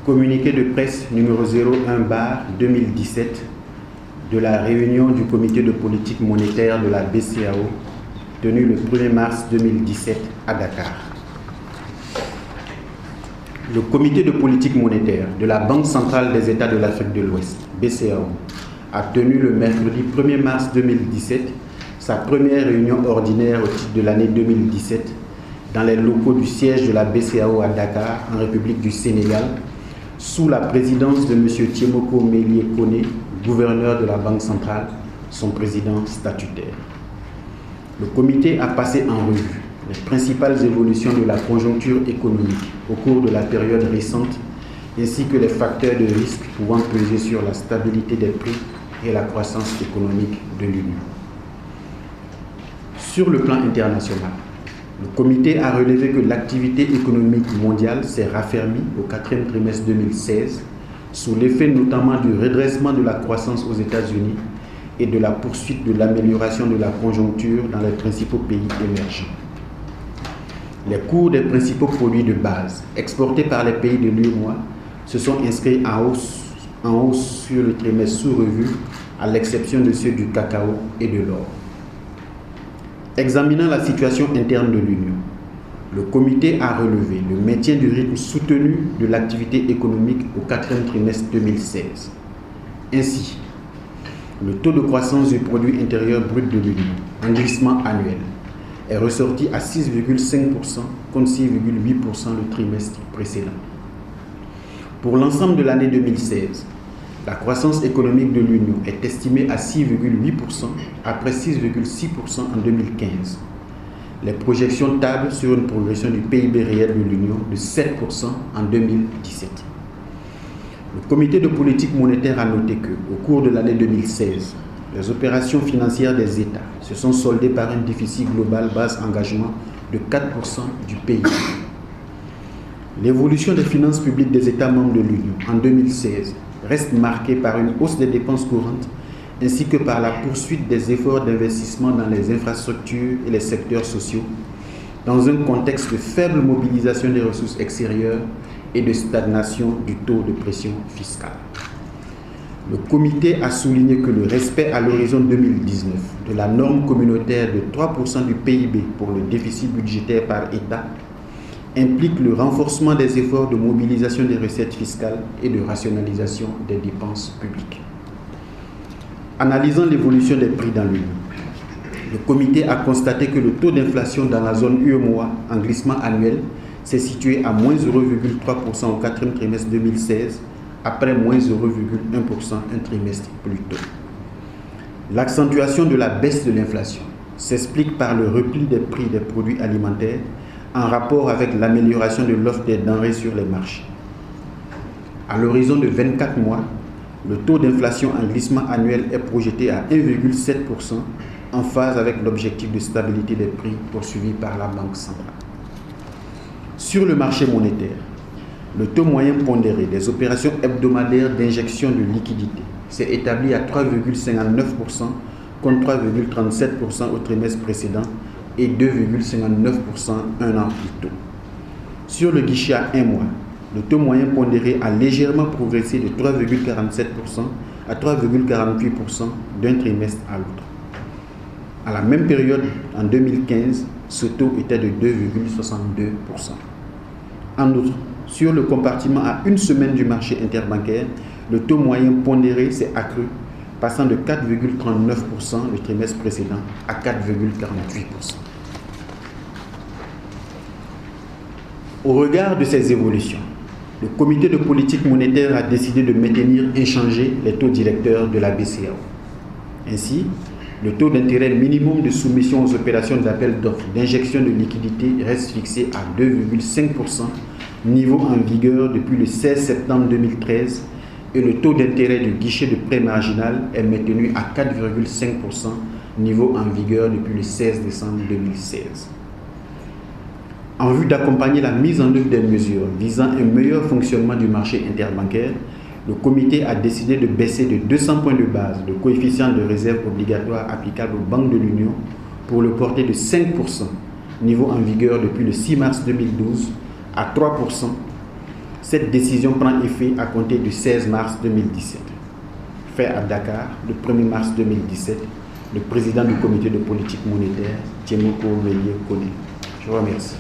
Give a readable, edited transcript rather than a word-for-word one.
Communiqué de presse numéro 01/2017 de la réunion du comité de politique monétaire de la BCEAO tenue le 1er mars 2017 à Dakar. Le comité de politique monétaire de la Banque centrale des États de l'Afrique de l'Ouest, BCEAO, a tenu le mercredi 1er mars 2017 sa première réunion ordinaire au titre de l'année 2017 dans les locaux du siège de la BCEAO à Dakar, en République du Sénégal, sous la présidence de M. Thiemoko Mélié Koné, gouverneur de la Banque centrale, son président statutaire. Le comité a passé en revue les principales évolutions de la conjoncture économique au cours de la période récente, ainsi que les facteurs de risque pouvant peser sur la stabilité des prix et la croissance économique de l'Union. Sur le plan international, le comité a relevé que l'activité économique mondiale s'est raffermie au quatrième trimestre 2016, sous l'effet notamment du redressement de la croissance aux États-Unis et de la poursuite de l'amélioration de la conjoncture dans les principaux pays émergents. Les cours des principaux produits de base exportés par les pays de l'UEMOA se sont inscrits en hausse sur le trimestre sous revue, à l'exception de ceux du cacao et de l'or. Examinant la situation interne de l'Union, le comité a relevé le maintien du rythme soutenu de l'activité économique au quatrième trimestre 2016. Ainsi, le taux de croissance du produit intérieur brut de l'Union, en glissement annuel, est ressorti à 6,5% contre 6,8% le trimestre précédent. Pour l'ensemble de l'année 2016, la croissance économique de l'Union est estimée à 6,8% après 6,6% en 2015. Les projections tablent sur une progression du PIB réel de l'Union de 7% en 2017. Le comité de politique monétaire a noté que, au cours de l'année 2016, les opérations financières des États se sont soldées par un déficit global base engagement de 4% du PIB. L'évolution des finances publiques des États membres de l'Union en 2016 reste marquée par une hausse des dépenses courantes ainsi que par la poursuite des efforts d'investissement dans les infrastructures et les secteurs sociaux, dans un contexte de faible mobilisation des ressources extérieures et de stagnation du taux de pression fiscale. Le comité a souligné que le respect à l'horizon 2019 de la norme communautaire de 3% du PIB pour le déficit budgétaire par État implique le renforcement des efforts de mobilisation des recettes fiscales et de rationalisation des dépenses publiques. Analysant l'évolution des prix dans l'Union, le comité a constaté que le taux d'inflation dans la zone UEMOA en glissement annuel s'est situé à moins 0,3% au quatrième trimestre 2016, après moins 0,1% un trimestre plus tôt. L'accentuation de la baisse de l'inflation s'explique par le repli des prix des produits alimentaires en rapport avec l'amélioration de l'offre des denrées sur les marchés. À l'horizon de 24 mois, le taux d'inflation en glissement annuel est projeté à 1,7%, en phase avec l'objectif de stabilité des prix poursuivi par la Banque centrale. Sur le marché monétaire, le taux moyen pondéré des opérations hebdomadaires d'injection de liquidités s'est établi à 3,59% contre 3,37% au trimestre précédent et 2,59% un an plus tôt. Sur le guichet à un mois, le taux moyen pondéré a légèrement progressé de 3,47% à 3,48% d'un trimestre à l'autre. À la même période, en 2015, ce taux était de 2,62%. En outre, sur le compartiment à une semaine du marché interbancaire, le taux moyen pondéré s'est accru, passant de 4,39% le trimestre précédent à 4,48%. Au regard de ces évolutions, le comité de politique monétaire a décidé de maintenir inchangés les taux directeurs de la BCEAO. Ainsi, le taux d'intérêt minimum de soumission aux opérations d'appel d'offres d'injection de liquidités reste fixé à 2,5%, niveau en vigueur depuis le 16 septembre 2013, et le taux d'intérêt du guichet de prêt marginal est maintenu à 4,5%, niveau en vigueur depuis le 16 décembre 2016. En vue d'accompagner la mise en œuvre des mesures visant un meilleur fonctionnement du marché interbancaire, le comité a décidé de baisser de 200 points de base le coefficient de réserve obligatoire applicable aux banques de l'Union pour le porter de 5%, niveau en vigueur depuis le 6 mars 2012, à 3%, Cette décision prend effet à compter du 16 mars 2017. Fait à Dakar, le 1er mars 2017, le président du comité de politique monétaire, Tiemoko Melie Kone. Je vous remercie.